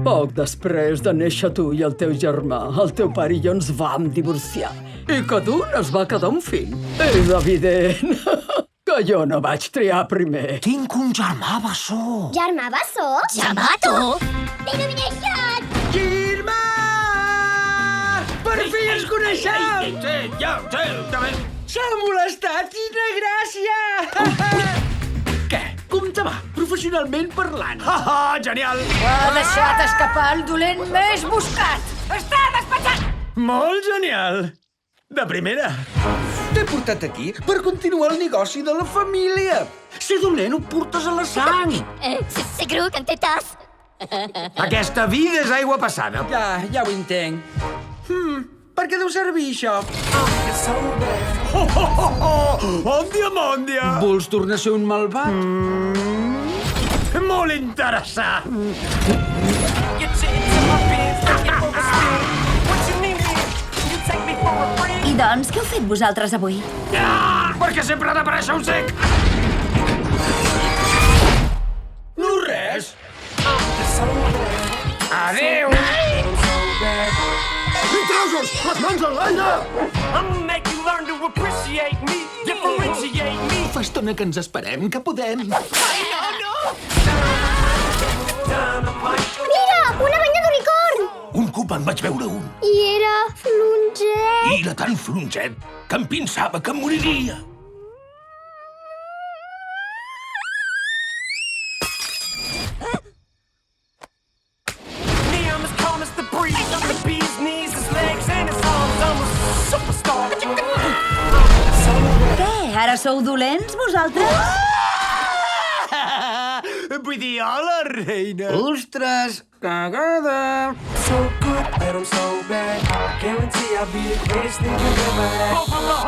Poc després de néixer tu i el teu germà, el teu pare i jo ens vam divorciar. I cada un es va quedar un fill. És evident que jo no vaig triar primer. Tinc un germà bessó. Germà bessó? Yamato! Denomination! Girma! Per fi ens coneixem! S'ha molestat, quina gràcia! Què? Com te va? Professionalment parlant. Genial! Ha deixat escapar el dolent més buscat! Està despatxat! Molt genial! De primera. T'he portat aquí per continuar el negoci de la família. Ser dolent ho portes a la sang. C'est cru que en té tas. Aquesta vida és aigua passada. Ja ho entenc. Per què deu servir, això? Òndia, mòndia! Vols tornar a ser un malvat? Molt interessant! I doncs, què heu fet vosaltres avui? Perquè sempre ha d'aparèixer un sec! No res. Adéu! Trossos! Les mans a l'aire! Fa estona que ens esperem, que podem. Mira, una banya d'unicorn! Un cop en vaig veure un, I era flonget. i era tan flonget que em pensava que moriria. Què? Ara sou dolents, vosaltres? Vull dir, hola, reina! Ostres, cagada! So good, but I'm so bad. Guarantee I'll be the greatest thing you've ever had.